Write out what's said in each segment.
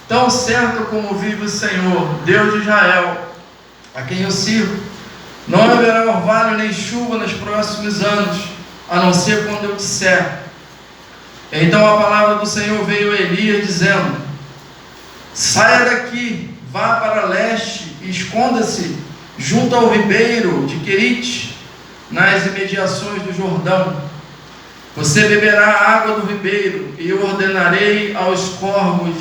Tão certo como vive o Senhor, Deus de Israel, a quem eu sirvo, não haverá orvalho nem chuva nos próximos anos, a não ser quando eu disser. Então a palavra do Senhor veio a Elias dizendo: saia daqui, vá para leste e esconda-se junto ao ribeiro de Querite, nas imediações do Jordão. Você beberá a água do ribeiro, e eu ordenarei aos corvos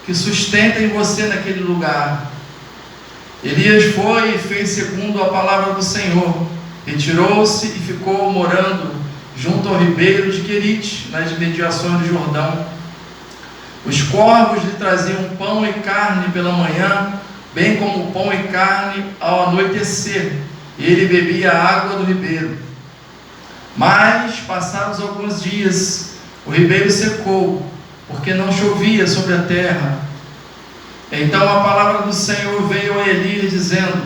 que sustentem você naquele lugar. Elias foi e fez segundo a palavra do Senhor, retirou-se e ficou morando junto ao ribeiro de Querite, nas imediações do Jordão. Os corvos lhe traziam pão e carne pela manhã, bem como pão e carne ao anoitecer, e ele bebia a água do ribeiro. Mas, passados alguns dias, o ribeiro secou, porque não chovia sobre a terra. Então a palavra do Senhor veio a Elias dizendo: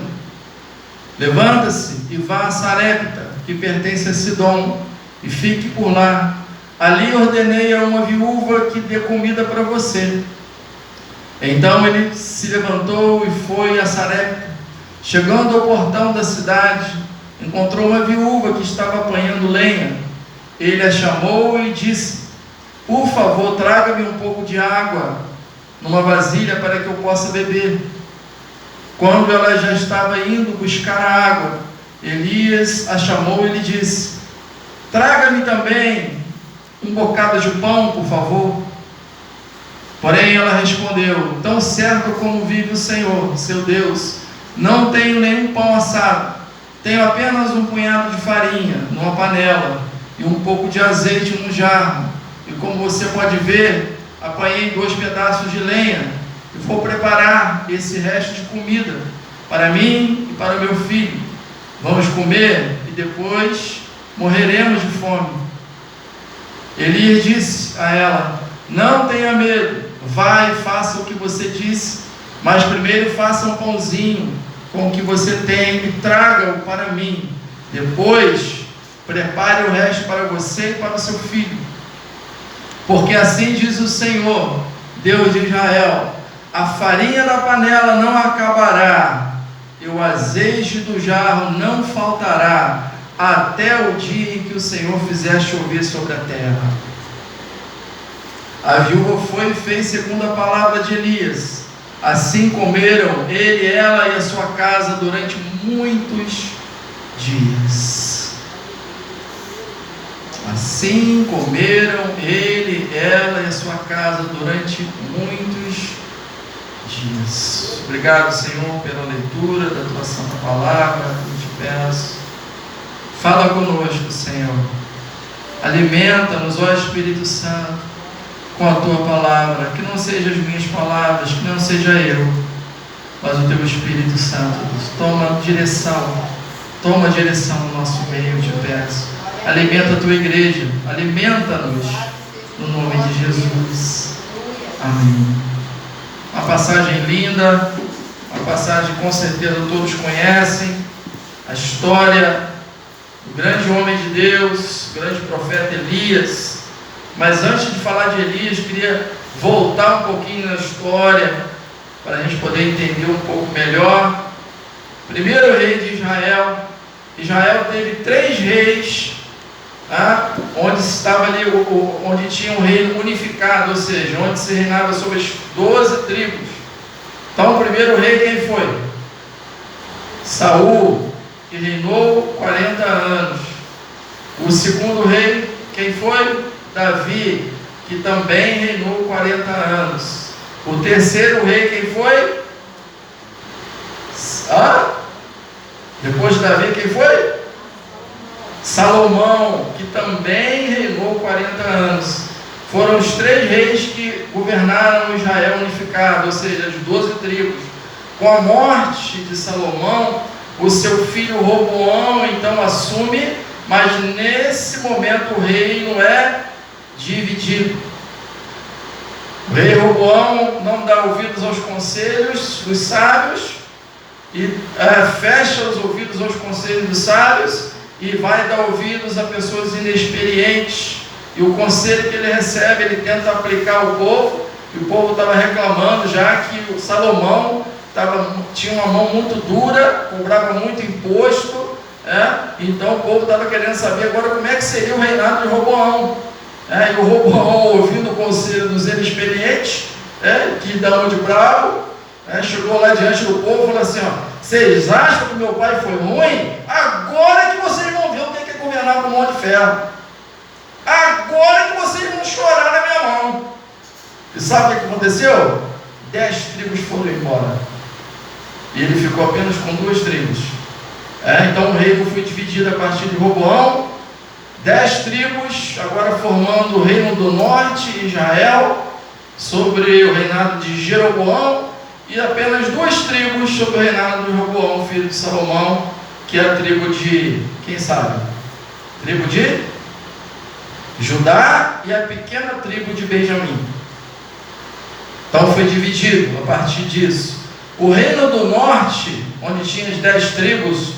levanta-se e vá a Sarepta, que pertence a Sidom, e fique por lá. Ali ordenei a uma viúva que dê comida para você. Então ele se levantou e foi a Sarepta. Chegando ao portão da cidade, encontrou uma viúva que estava apanhando lenha. Ele a chamou e disse: por favor, traga-me um pouco de água numa vasilha para que eu possa beber. Quando ela já estava indo buscar a água, Elias a chamou e lhe disse: traga-me também um bocado de pão, por favor. Porém ela respondeu: tão certo como vive o Senhor, seu Deus, não tenho nenhum pão assado, tenho apenas um punhado de farinha numa panela e um pouco de azeite num jarro, e como você pode ver, apanhei 2 pedaços de lenha e vou preparar esse resto de comida para mim e para o meu filho. Vamos comer e depois morreremos de fome. Elias disse a ela: não tenha medo, vá e faça o que você disse, mas primeiro faça um pãozinho com o que você tem e traga-o para mim. Depois prepare o resto para você e para o seu filho. Porque assim diz o Senhor, Deus de Israel: a farinha da panela não acabará, e o azeite do jarro não faltará, até o dia em que o Senhor fizer chover sobre a terra. A viúva foi e fez segundo a palavra de Elias. Assim comeram ele, ela e a sua casa durante muitos dias. Assim comeram ele, ela e a sua casa durante muitos dias. Obrigado, Senhor, pela leitura da tua santa palavra. Eu te peço, fala conosco, Senhor. Alimenta-nos, ó Espírito Santo, com a tua palavra. Que não sejam as minhas palavras, que não seja eu, mas o teu Espírito Santo. Toma direção no nosso meio, eu te peço. Alimenta a tua igreja, alimenta-nos no nome de Jesus. Amém. Uma passagem linda, uma passagem com certeza todos conhecem, a história do grande homem de Deus, o grande profeta Elias. Mas antes de falar de Elias, queria voltar um pouquinho na história, para a gente poder entender um pouco melhor. Primeiro rei de Israel. Israel teve 3 reis, onde estava ali, onde tinha um reino unificado, ou seja, onde se reinava sobre as 12 tribos. Então o primeiro rei quem foi? Saul, que reinou 40 anos. O segundo rei quem foi? Davi, que também reinou 40 anos. O terceiro rei quem foi? Depois de Davi quem foi? Salomão, que também reinou 40 anos. Foram os 3 reis que governaram Israel unificado, ou seja, as 12 tribos. Com a morte de Salomão, o seu filho Roboão então assume, mas nesse momento o reino é dividido. O rei Roboão não dá ouvidos aos conselhos dos sábios e fecha os ouvidos aos conselhos dos sábios e vai dar ouvidos a pessoas inexperientes. E o conselho que ele recebe, ele tenta aplicar ao povo, E o povo estava reclamando já que o Salomão tinha uma mão muito dura, cobrava muito imposto, então o povo estava querendo saber agora como é que seria o reinado de Roboão. E o Roboão, ouvindo o conselho dos inexperientes, que dão de bravo, chegou lá diante do povo e falou assim: vocês acham que meu pai foi ruim? Agora que vocês vão ver o que é governar com mão de ferro. Agora que vocês vão chorar na minha mão. E sabe o que aconteceu? 10 tribos foram embora. E ele ficou apenas com 2 tribos. Então o reino foi dividido a partir de Roboão. 10 tribos, agora formando o reino do norte, Israel, sobre o reinado de Jeroboão. E apenas 2 tribos sobre o reinado de Roboão, filho de Salomão, que é a tribo de, quem sabe? Tribo de Judá e a pequena tribo de Benjamim. Então foi dividido a partir disso. O reino do norte, onde tinha as 10 tribos,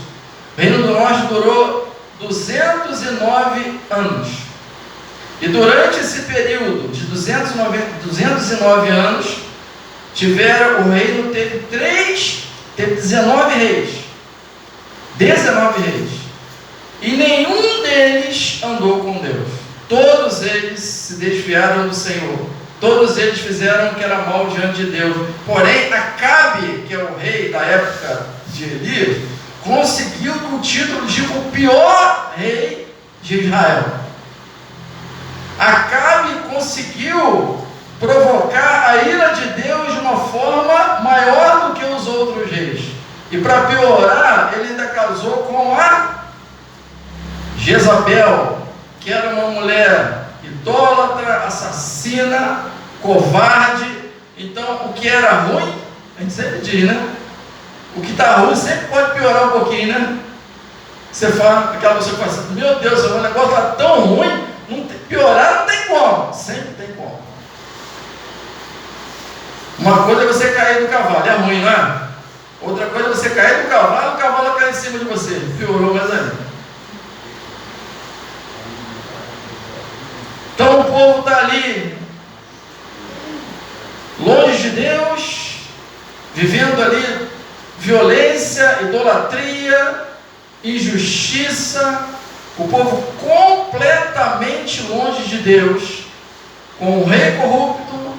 o reino do norte durou 209 anos. E durante esse período de 209 anos, o reino teve 19 reis. 19 reis. E nenhum deles andou com Deus. Todos eles se desviaram do Senhor. Todos eles fizeram o que era mal diante de Deus. Porém, Acabe, que é o rei da época de Elias, conseguiu o título de o pior rei de Israel. Acabe conseguiu provocar a ira de Deus de uma forma maior do que os outros reis. E para piorar, ele ainda casou com a Jezabel, que era uma mulher idólatra, assassina, covarde. Então, o que era ruim, a gente sempre diz, né? O que está ruim sempre pode piorar um pouquinho, né? Você fala, aquela pessoa que fala assim: meu Deus, o negócio está tão ruim, piorar não tem como. Sempre tem como. Uma coisa é você cair do cavalo, é ruim, não é? Outra coisa é você cair do cavalo, o cavalo cai em cima de você. Piorou mais ainda. Então o povo está ali, longe de Deus, vivendo ali violência, idolatria, injustiça. O povo completamente longe de Deus, com o rei corrupto,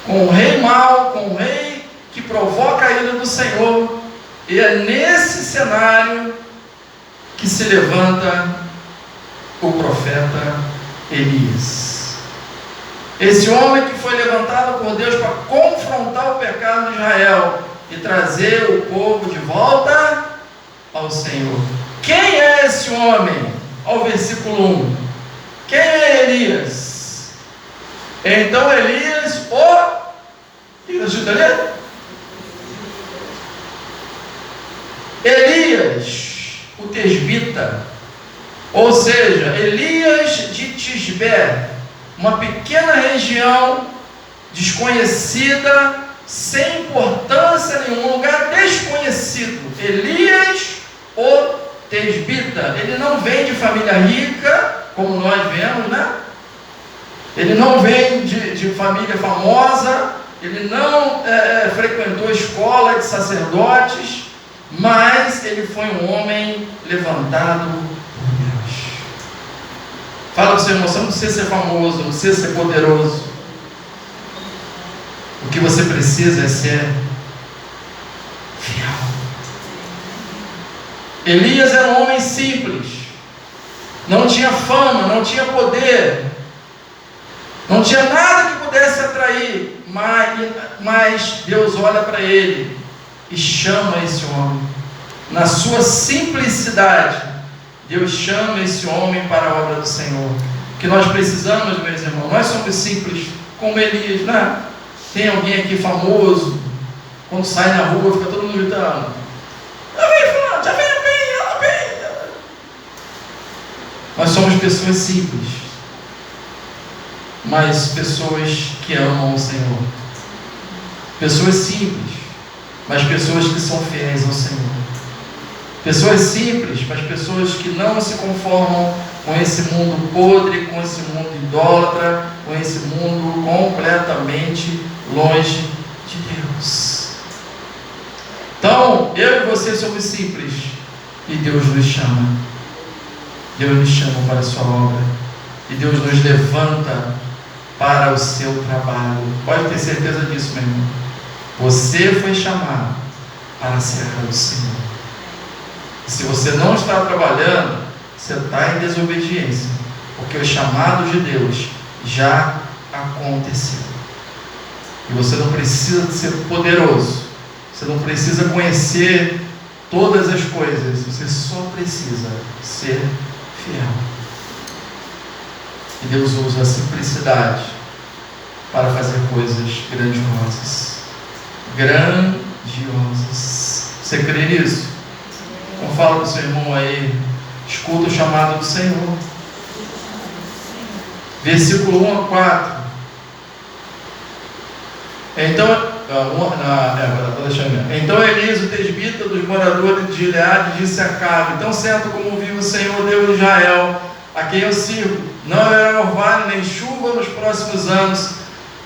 com o rei mau, com o rei que provoca a ira do Senhor. E é nesse cenário que se levanta o profeta Elias. Esse homem que foi levantado por Deus para confrontar o pecado de Israel e trazer o povo de volta ao Senhor. Quem é esse homem? Ao versículo 1. Quem é Elias? Então Elias, Elias, o tesbita, ou seja, Elias de Tisbé, uma pequena região desconhecida, sem importância nenhuma, um lugar desconhecido. Elias, o tesbita, ele não vem de família rica, como nós vemos, né? Ele não vem de família famosa, ele não frequentou escola de sacerdotes, mas ele foi um homem levantado por Deus. Fala para o seu irmão: você não precisa ser famoso, não precisa ser poderoso. O que você precisa é ser fiel. Elias era um homem simples, não tinha fama, não tinha poder, não tinha nada que pudesse atrair, mas Deus olha para ele e chama esse homem. Na sua simplicidade, Deus chama esse homem para a obra do Senhor. Que nós precisamos, meus irmãos, nós somos simples como Elias, né? Tem alguém aqui famoso, quando sai na rua fica todo mundo gritando: já vem fulano, já vem, ela vem. Nós somos pessoas simples, mas pessoas que amam o Senhor. Pessoas simples, mas pessoas que são fiéis ao Senhor. Pessoas simples, mas pessoas que não se conformam com esse mundo podre, com esse mundo idólatra, com esse mundo completamente longe de Deus. Então, eu e você somos simples e Deus nos chama. Deus nos chama para a sua obra e Deus nos levanta para o seu trabalho. Pode ter certeza disso, meu irmão. Você foi chamado para a serra do Senhor. E se você não está trabalhando, você está em desobediência, porque o chamado de Deus já aconteceu. E você não precisa ser poderoso, você não precisa conhecer todas as coisas, você só precisa ser fiel. E Deus usa a simplicidade para fazer coisas grandiosas. Grandiosas. Você crê nisso? Então fala para o seu irmão aí, escuta o chamado do Senhor. Versículo 1 a 4. Então Elias, o tesbita dos moradores de Gileade, disse a Acabe: tão certo como vive o Senhor Deus de Israel, a quem eu sirvo, não haverá orvalho nem chuva nos próximos anos,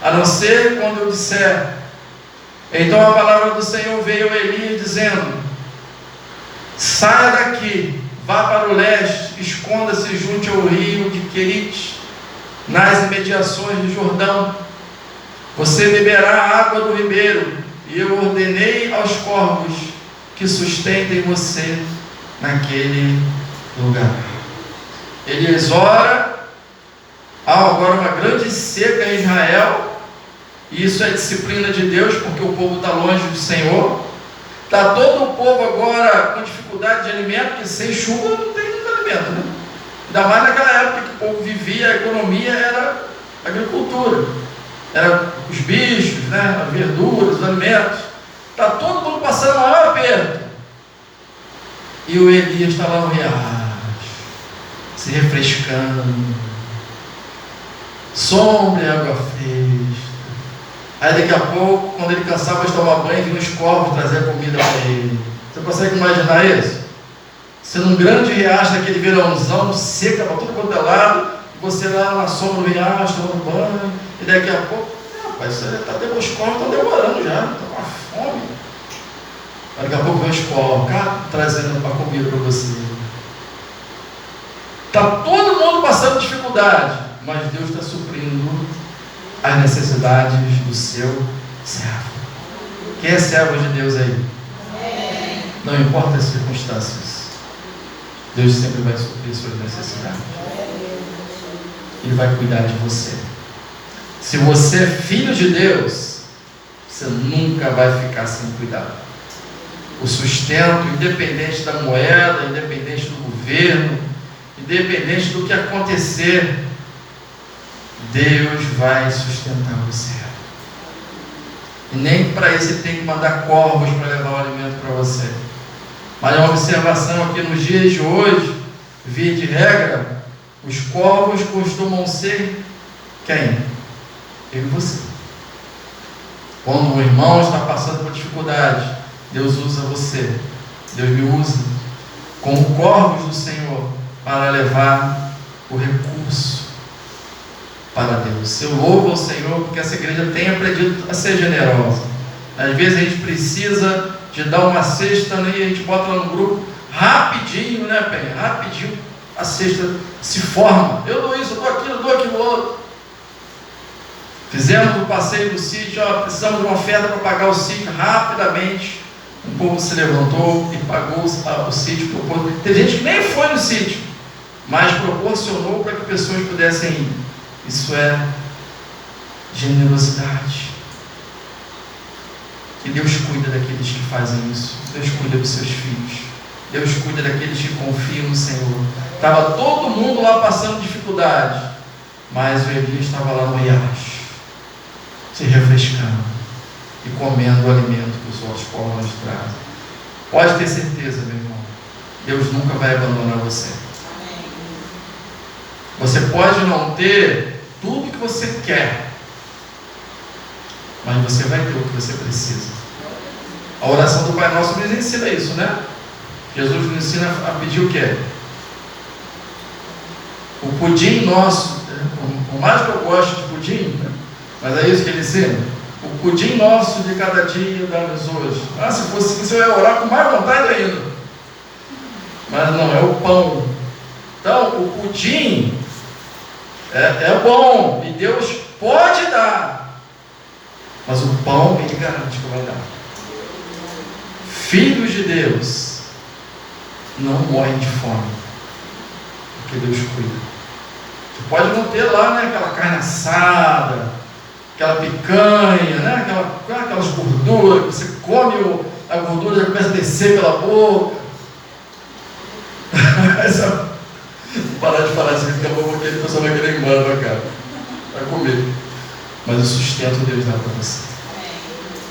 a não ser quando eu disser. Então a palavra do Senhor veio a Elias dizendo: saia daqui, vá para o leste, esconda-se junto ao rio de Querite, nas imediações do Jordão. Você beberá a água do ribeiro, e eu ordenei aos corvos que sustentem você naquele lugar. Elias ora, há agora uma grande seca em Israel, e isso é disciplina de Deus, porque o povo está longe do Senhor. Está todo o povo agora com dificuldade de alimento, porque sem chuva não tem muito alimento, né? Ainda mais naquela época que o povo vivia, a economia era agricultura, era os bichos, né? As verduras, os alimentos. Está todo mundo passando o maior aperto. E o Elias está lá no riacho, se refrescando, sombra e água fresca. Aí daqui a pouco, quando ele cansava de tomar banho, vinha os corvos trazer comida para ele. Você consegue imaginar isso? Você num grande riacho, naquele verãozão, seca para tudo quanto é lado, e você lá na sombra do riacho, tomando banho, e daqui a pouco, rapaz, os corvos estão demorando já, estão com fome. Aí daqui a pouco vem os corvos, cara, trazendo a comida para você. Está todo mundo passando dificuldade, mas Deus está suprindo as necessidades do seu servo. Quem é servo de Deus aí? Não importa as circunstâncias, Deus sempre vai suprir suas necessidades. Ele vai cuidar de você. Se você é filho de Deus, você nunca vai ficar sem cuidado. O sustento, independente da moeda, independente do governo, independente do que acontecer, Deus vai sustentar você. E nem para isso Ele tem que mandar corvos para levar o alimento para você. Mas uma observação aqui nos dias de hoje, via de regra, os corvos costumam ser quem? Eu e você. Quando o irmão está passando por dificuldade, Deus usa você. Deus me usa como corvos do Senhor para levar o recurso para Deus. Eu louvo ao Senhor porque essa igreja tem aprendido a ser generosa. Às vezes a gente precisa de dar uma cesta, né, e a gente bota lá no grupo, rapidinho, né, Penha? Rapidinho a cesta se forma. Eu dou isso, eu dou aquilo outro. Fizemos o passeio do sítio, precisamos de uma oferta para pagar o sítio rapidamente. O povo se levantou e pagou o sítio. Tem gente que nem foi no sítio, mas proporcionou para que pessoas pudessem ir. Isso é generosidade. E Deus cuida daqueles que fazem isso. Deus cuida dos seus filhos. Deus cuida daqueles que confiam no Senhor. Estava todo mundo lá passando dificuldade, mas o Elias estava lá no riacho, se refrescando e comendo o alimento que os outros povos trazem. Pode ter certeza, meu irmão, Deus nunca vai abandonar você. Você pode não ter tudo que você quer, mas você vai ter o que você precisa. A oração do Pai Nosso nos ensina isso, né? Jesus nos ensina a pedir o quê? O pudim nosso, por mais que eu goste de pudim, né? Mas é isso que ele ensina. O pudim nosso de cada dia dá-nos hoje. Se fosse isso, eu ia orar com mais vontade ainda. Mas não, é o pão. Então, o pudim é bom, e Deus pode dar, mas o pão Ele garante que vai dar. Filhos de Deus não morrem de fome, porque Deus cuida. Você pode não ter lá, né, aquela carne assada, aquela picanha, né, aquelas gorduras, que você come, a gordura já começa a descer pela boca. Parar de falar assim, daqui a pouco aquele pessoal vai querer ir embora pra cá, vai comer. Mas o sustento Deus dá para você.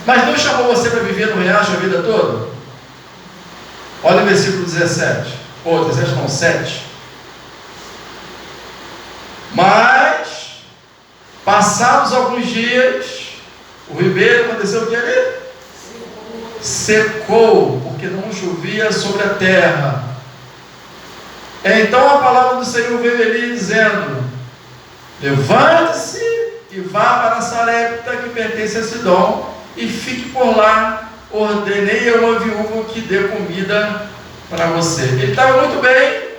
Mas Deus chamou você para viver no riacho a vida toda? Olha o versículo 17. Ou 17 não, 7. Mas, passados alguns dias, o ribeiro aconteceu o que ali? Secou, porque não chovia sobre a terra. Então a palavra do Senhor veio ali dizendo: levante-se e vá para Sarepta, que pertence a Sidom, e fique por lá. Ordenei a uma viúva que dê comida para você. Ele estava muito bem.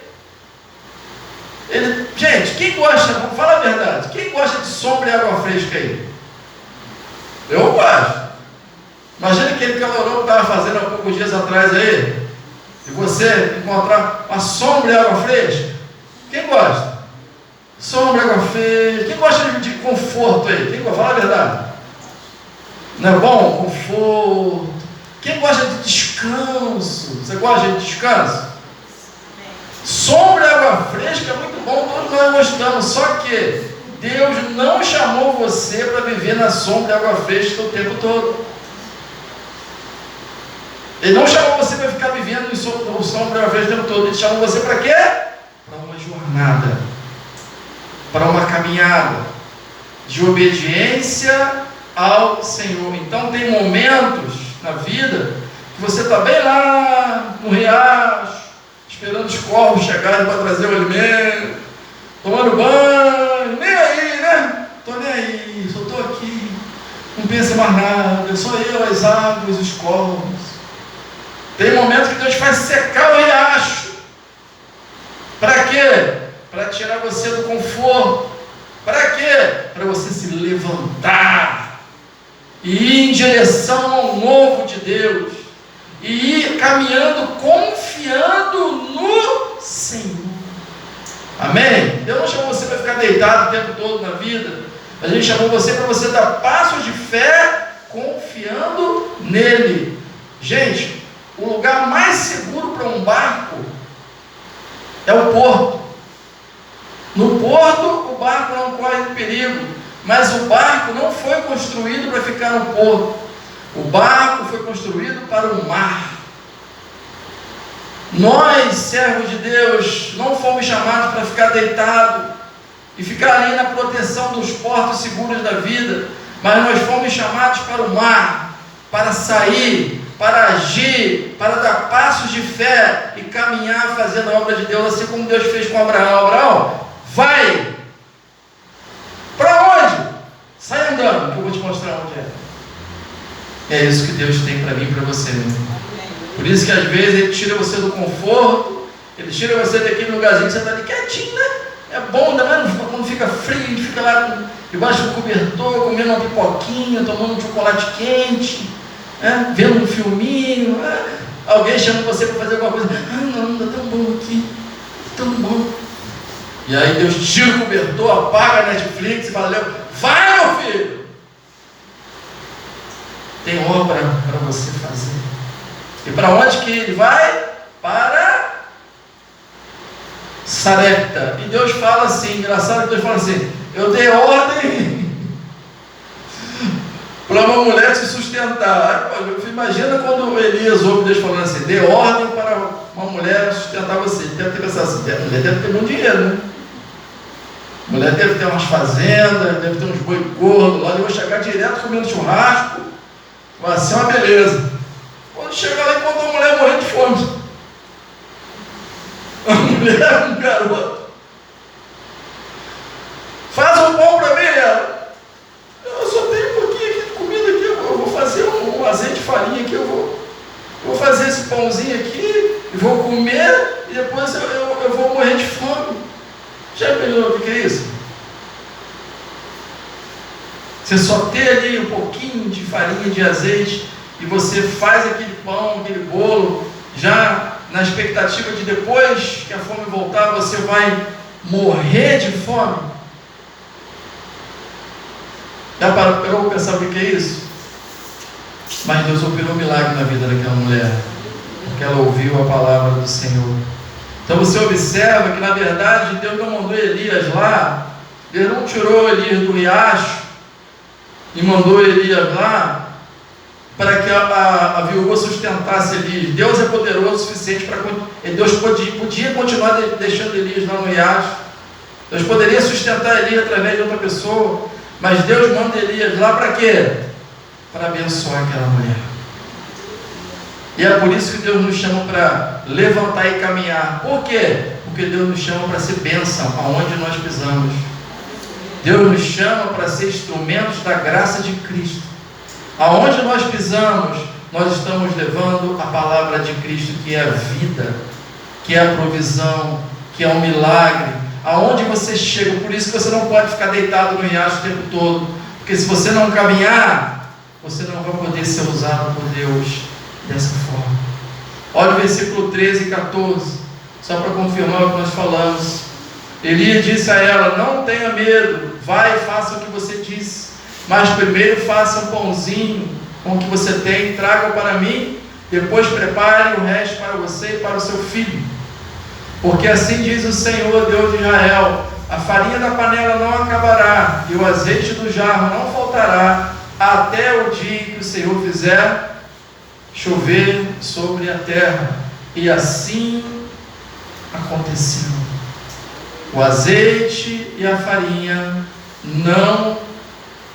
Gente, quem gosta, vamos falar a verdade, quem gosta de sombra e água fresca aí? Eu gosto. Imagina aquele calorão que estava fazendo há poucos dias atrás aí, e você encontrar uma sombra e água fresca. Quem gosta? Sombra, água fresca. Quem gosta de conforto aí? Quem gosta? Fala a verdade. Não é bom? Conforto. Quem gosta de descanso? Você gosta de descanso? Sombra e água fresca é muito bom, todos nós gostamos. Só que Deus não chamou você para viver na sombra e água fresca o tempo todo. Ele não chamou você para ficar vivendo no sombra e água fresca o tempo todo. Ele chamou você para quê? Para uma jornada, para uma caminhada de obediência ao Senhor. Então tem momentos na vida que você está bem lá no riacho, esperando os corvos chegarem para trazer o alimento, tomando banho, nem aí, né? Estou nem aí, só estou aqui, não pensa mais nada, só eu, as águas, os corvos. Tem momentos que Deus faz secar o riacho. Para quê? Para tirar você do conforto. Para quê? Para você se levantar e ir em direção ao novo de Deus, e ir caminhando, confiando no Senhor. Amém? Deus não chamou você para ficar deitado o tempo todo na vida. A gente chamou você para você dar passos de fé, confiando nele. Gente, o lugar mais seguro para um barco é o porto. No porto, o barco não corre perigo, mas o barco não foi construído para ficar no porto. O barco foi construído para o mar. Nós, servos de Deus, não fomos chamados para ficar deitados e ficar ali na proteção dos portos seguros da vida, mas nós fomos chamados para o mar, para sair, para agir, para dar passos de fé e caminhar fazendo a obra de Deus, assim como Deus fez com Abraão. Abraão, vai! Para onde? Sai andando, que eu vou te mostrar onde é. É isso que Deus tem para mim e para você, meu irmão. Por isso que às vezes Ele tira você do conforto, Ele tira você daquele lugarzinho que você está ali quietinho, né? É bom, ainda mais quando fica frio, a gente fica lá debaixo do cobertor, comendo uma pipoquinha, tomando um chocolate quente, né? Vendo um filminho, né? Alguém chama você para fazer alguma coisa. Não, está tão bom aqui, tão bom. E aí Deus tira o cobertor, apaga a Netflix e fala: vai, meu filho! Tem obra para você fazer. E para onde que ele vai? Para Sarepta. E Deus fala assim, engraçado que Deus fala assim: eu dei ordem para uma mulher se sustentar. Imagina quando Elias ouve Deus falando assim: dê ordem para uma mulher sustentar você. Ele deve ter pensado assim: a mulher deve ter muito dinheiro, né? A mulher deve ter umas fazendas, deve ter uns boi gordos lá. Eu vou chegar direto comendo churrasco. Vai ser uma beleza. Quando chegar lá, encontra uma mulher morrendo de fome. A mulher, um garoto. Faz um pão para mim, ela. pãozinho aqui e vou comer e depois eu vou morrer de fome. Já pensou o que é isso? Você só ter ali um pouquinho de farinha, de azeite, e você faz aquele pão, aquele bolo, já na expectativa de depois que a fome voltar, você vai morrer de fome. Já parou para pensar o que é isso? Mas Deus operou um milagre na vida daquela mulher, porque ela ouviu a palavra do Senhor. Então você observa que na verdade Deus não mandou Elias lá, Deus não tirou Elias do riacho e mandou Elias lá para que a viúva sustentasse Elias. Deus é poderoso o suficiente para... Deus podia continuar deixando Elias lá no riacho. Deus poderia sustentar Elias através de outra pessoa, mas Deus manda Elias lá para quê? Para abençoar aquela mulher. E é por isso que Deus nos chama para levantar e caminhar. Por quê? Porque Deus nos chama para ser bênção aonde nós pisamos. Deus nos chama para ser instrumentos da graça de Cristo. Aonde nós pisamos, nós estamos levando a palavra de Cristo, que é a vida, que é a provisão, que é um milagre. Aonde você chega, por isso que você não pode ficar deitado no riacho o tempo todo, porque se você não caminhar, você não vai poder ser usado por Deus dessa forma. Olha o versículo 13 e 14, só para confirmar o que nós falamos. Elias disse a ela: não tenha medo, vai e faça o que você disse, mas primeiro faça um pãozinho com o que você tem, traga para mim, depois prepare o resto para você e para o seu filho. Porque assim diz o Senhor, Deus de Israel: a farinha da panela não acabará, e o azeite do jarro não faltará, até o dia que o Senhor fizer chover sobre a terra. E assim aconteceu. O azeite e a farinha não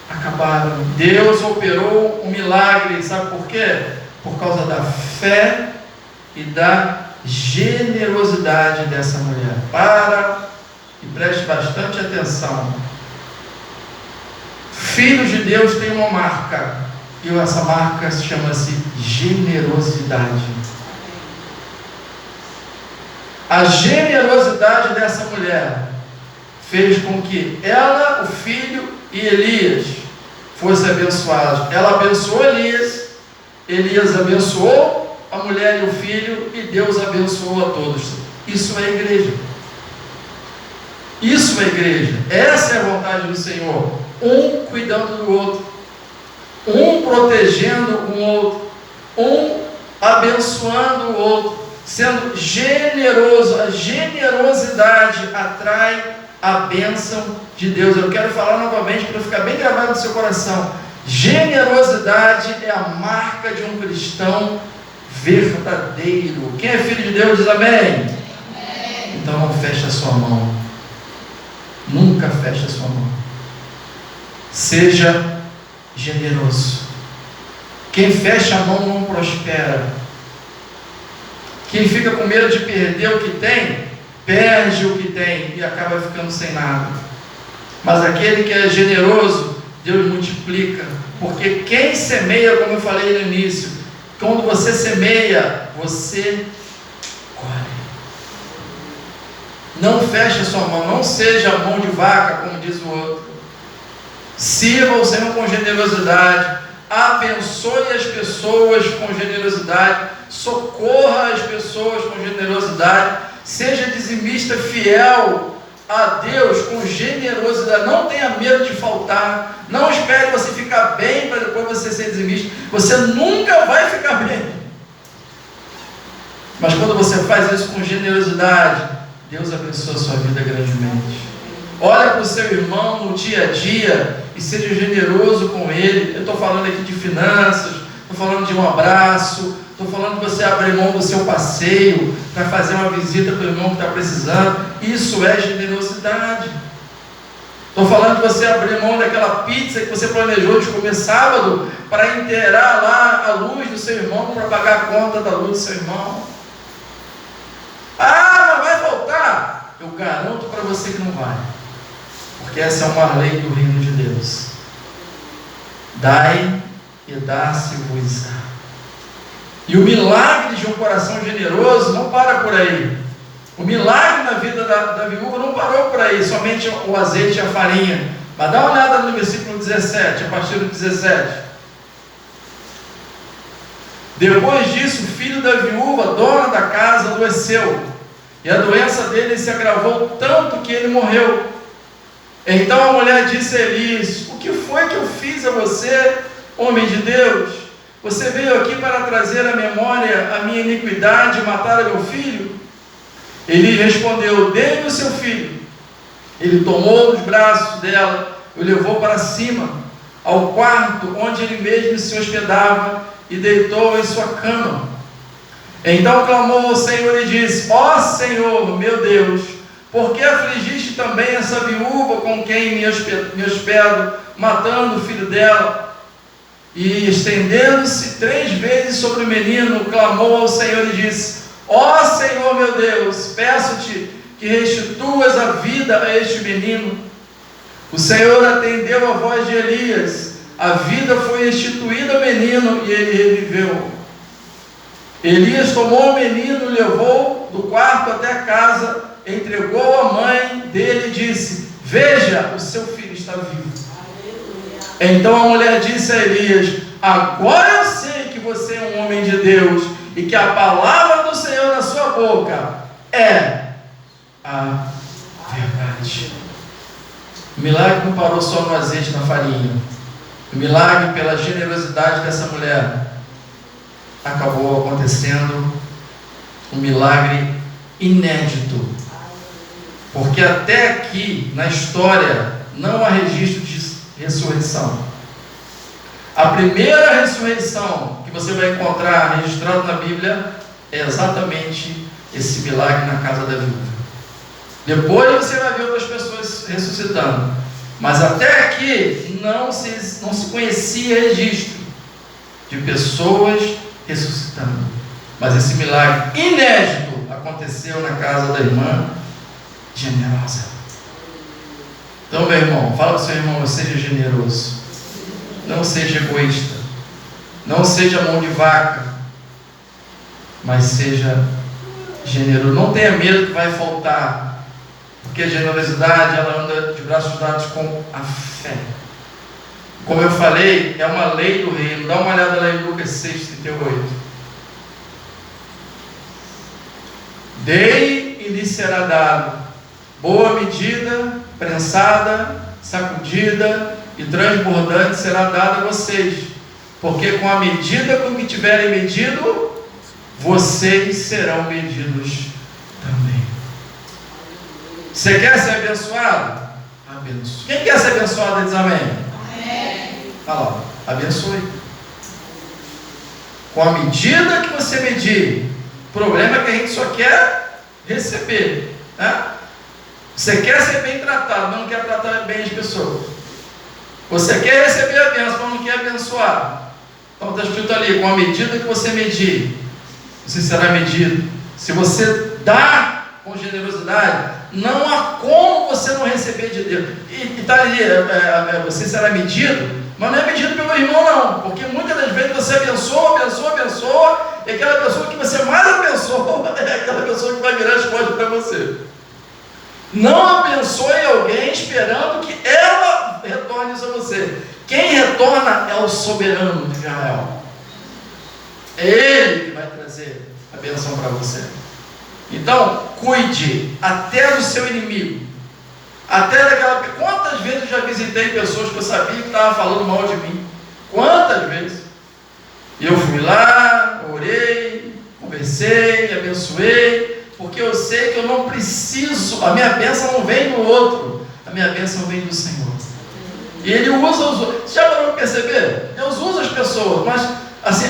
acabaram. Deus operou um milagre, sabe por quê? Por causa da fé e da generosidade dessa mulher. Para e preste bastante atenção. Filhos de Deus têm uma marca, e essa marca chama-se generosidade. A generosidade dessa mulher fez com que ela, o filho e Elias fossem abençoados. Ela abençoou Elias, Elias abençoou a mulher e o filho, e Deus abençoou a todos. Isso é igreja. Isso é igreja. Essa é a vontade do Senhor. Um cuidando do outro, um protegendo o outro, um abençoando o outro, sendo generoso. A generosidade atrai a bênção de Deus. Eu quero falar novamente para ficar bem gravado no seu coração. Generosidade é a marca de um cristão verdadeiro. Quem é filho de Deus diz amém? Amém. Então não feche a sua mão. Nunca feche a sua mão. Seja generoso. Quem fecha a mão não prospera. Quem fica com medo de perder o que tem, perde o que tem e acaba ficando sem nada. Mas aquele que é generoso, Deus multiplica. Porque quem semeia, como eu falei no início, quando você semeia, você colhe. Não feche a sua mão, não seja a mão de vaca, como diz o outro. Sirva o Senhor com generosidade, abençoe as pessoas com generosidade, socorra as pessoas com generosidade, seja dizimista fiel a Deus com generosidade. Não tenha medo de faltar, não espere você ficar bem para depois você ser dizimista. Você nunca vai ficar bem. Mas quando você faz isso com generosidade, Deus abençoa a sua vida grandemente. Olha para o seu irmão no dia a dia e seja generoso com ele. Eu estou falando aqui de finanças, estou falando de um abraço, estou falando de você abrir mão do seu passeio para fazer uma visita para o irmão que está precisando. Isso é generosidade. Estou falando de você abrir mão daquela pizza que você planejou de comer sábado para inteirar lá a luz do seu irmão, para pagar a conta da luz do seu irmão. Ah, mas vai faltar? Eu garanto para você que não vai. Porque essa é uma lei do reino de Deus. Dai e dá-se-vos-á. E o milagre de um coração generoso não para por aí. O milagre na vida da viúva não parou por aí, somente o azeite e a farinha. Mas dá uma olhada no versículo 17, a partir do 17. Depois disso, o filho da viúva, dona da casa, adoeceu, e a doença dele se agravou tanto que ele morreu. Então a mulher disse a Elias: o que foi que eu fiz a você, homem de Deus? Você veio aqui para trazer à memória a minha iniquidade e matar meu filho? Ele respondeu: dê-me o seu filho. Ele tomou dos braços dela e o levou para cima, ao quarto onde ele mesmo se hospedava, e deitou em sua cama. Então clamou ao Senhor e disse: ó Senhor, meu Deus, por que afligiste também essa viúva com quem me hospedo, matando o filho dela? E estendendo-se 3 vezes sobre o menino, clamou ao Senhor e disse: ó Senhor meu Deus, peço-te que restituas a vida a este menino. O Senhor atendeu a voz de Elias, a vida foi restituída ao menino e ele reviveu. Elias tomou o menino, levou do quarto até a casa, entregou à mãe dele e disse: veja, o seu filho está vivo. Então a mulher disse a Elias: agora eu sei que você é um homem de Deus e que a palavra do Senhor na sua boca é a verdade. O milagre não parou só no azeite e na farinha. O milagre, pela generosidade dessa mulher, acabou acontecendo um milagre inédito, porque até aqui na história não há registro de ressurreição. A primeira ressurreição que você vai encontrar registrado na Bíblia é exatamente esse milagre na casa da viúva. Depois você vai ver outras pessoas ressuscitando, mas até aqui não se conhecia registro de pessoas ressuscitando. Mas esse milagre inédito aconteceu na casa da irmã generosa. Então, meu irmão, fala para o seu irmão: seja generoso, não seja egoísta, não seja mão de vaca, mas seja generoso. Não tenha medo que vai faltar, porque a generosidade, ela anda de braços dados com a fé. Como eu falei, é uma lei do reino. Dá uma olhada lá em Lucas 6:38. Dei e lhe será dado, boa medida, prensada, sacudida e transbordante será dada a vocês, porque com a medida com que tiverem medido, vocês serão medidos também. Você quer ser abençoado? Abençoe. Quem quer ser abençoado diz amém? Amém. Olha lá, abençoe. Com a medida que você medir. O problema é que a gente só quer receber, né? Você quer ser bem tratado, mas não quer tratar bem as pessoas. Você quer receber a bênção, mas não quer abençoar. Então está escrito ali: com a medida que você medir, você será medido. Se você dá com generosidade, não há como você não receber de Deus. E está ali, você será medido, mas não é medido pelo irmão não, porque muitas das vezes você abençoa, e aquela pessoa que você mais abençoa é aquela pessoa que vai virar as costas para você. Não abençoe alguém esperando que ela retorne isso a você. Quem retorna é o soberano de Israel. É Ele que vai trazer a bênção para você. Então, cuide até do seu inimigo, até daquela. Quantas vezes eu já visitei pessoas que eu sabia que estavam falando mal de mim? Quantas vezes? E eu fui lá, orei, conversei, abençoei, porque eu sei que eu não preciso, a minha bênção não vem do outro, a minha bênção vem do Senhor. E Ele usa os outros. Você já parou para perceber? Deus usa as pessoas, mas assim,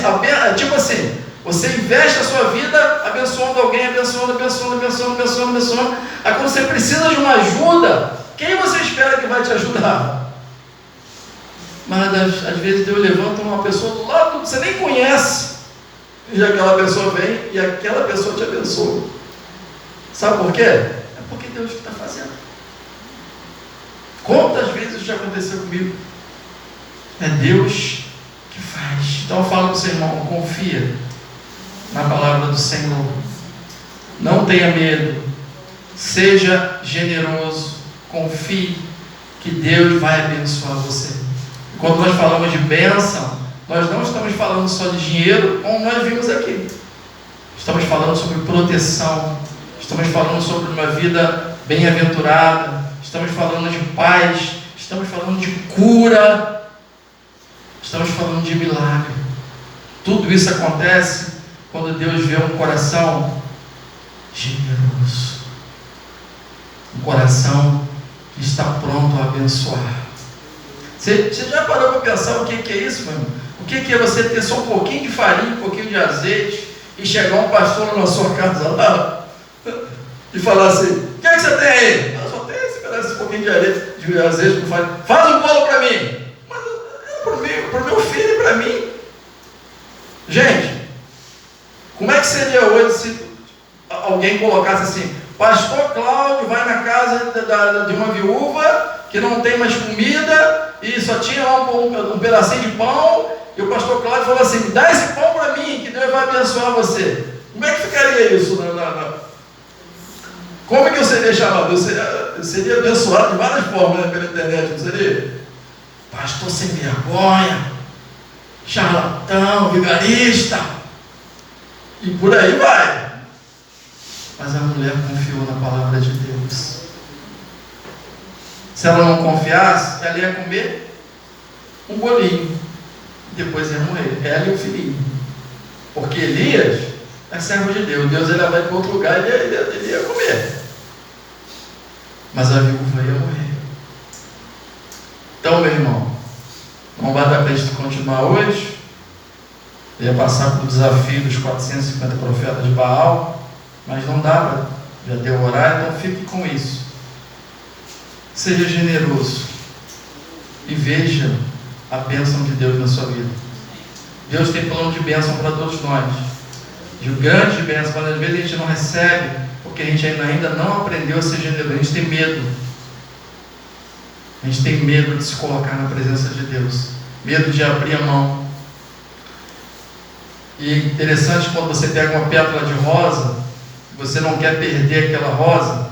tipo assim, você investe a sua vida abençoando alguém, abençoando. Aí quando você precisa de uma ajuda, quem você espera que vai te ajudar? Mas às vezes Deus levanta uma pessoa do lado que você nem conhece, e aquela pessoa vem e aquela pessoa te abençoa. Sabe por quê? É porque Deus está fazendo. Quantas vezes isso já aconteceu comigo? É Deus que faz. Então fala para o seu irmão: confia na palavra do Senhor. Não tenha medo, seja generoso, confie que Deus vai abençoar você. Quando nós falamos de bênção, nós não estamos falando só de dinheiro, como nós vimos aqui. Estamos falando sobre proteção, estamos falando sobre uma vida bem-aventurada, estamos falando de paz, estamos falando de cura, estamos falando de milagre. Tudo isso acontece quando Deus vê um coração generoso, um coração que está pronto a abençoar. Você já parou para pensar o que é isso, meu irmão? O que é você ter só um pouquinho de farinha, um pouquinho de azeite e chegar um pastor na sua casa lá e falar assim: o que é que você tem aí? Eu só tenho esse pouquinho de azeite com farinha. Faz um bolo para mim. Mas é para o meu filho e para mim. Gente, como é que seria hoje se alguém colocasse assim: pastor Cláudio vai na casa de uma viúva que não tem mais comida e só tinha um pedacinho de pão, e o pastor Cláudio falou assim: dá esse pão para mim que Deus vai abençoar você. Como é que ficaria isso? Como é que eu seria chamado? Eu seria abençoado de várias formas, né, pela internet, não seria? Pastor sem vergonha, charlatão, vigarista, e por aí vai. Mas a mulher confiou na palavra de Deus. Se ela não confiasse, ela ia comer um bolinho, depois ia morrer, ela e o filhinho. Porque Elias é servo de Deus. Deus ia levar ele para outro lugar e ele ia comer. Mas a viúva ia morrer. Então, meu irmão, não vai dar para a gente continuar hoje. Eu ia passar pelo desafio dos 450 profetas de Baal, mas não dá, já deu horário, então fique com isso. Seja generoso e veja a bênção de Deus na sua vida. Deus tem plano de bênção para todos nós, de grande bênção, mas às vezes a gente não recebe porque a gente ainda não aprendeu a ser generoso. A gente tem medo. A gente tem medo de se colocar na presença de Deus, medo de abrir a mão. E é interessante quando você pega uma pétala de rosa, você não quer perder aquela rosa,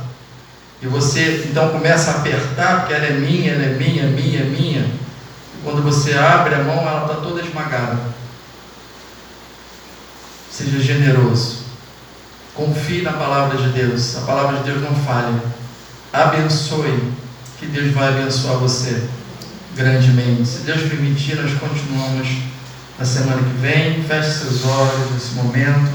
e você então começa a apertar, porque ela é minha, ela é minha, minha, minha. E quando você abre a mão, ela está toda esmagada. Seja generoso, confie na palavra de Deus. A palavra de Deus não falha. Abençoe, que Deus vai abençoar você grandemente. Se Deus permitir, nós continuamos na semana que vem. Feche seus olhos nesse momento.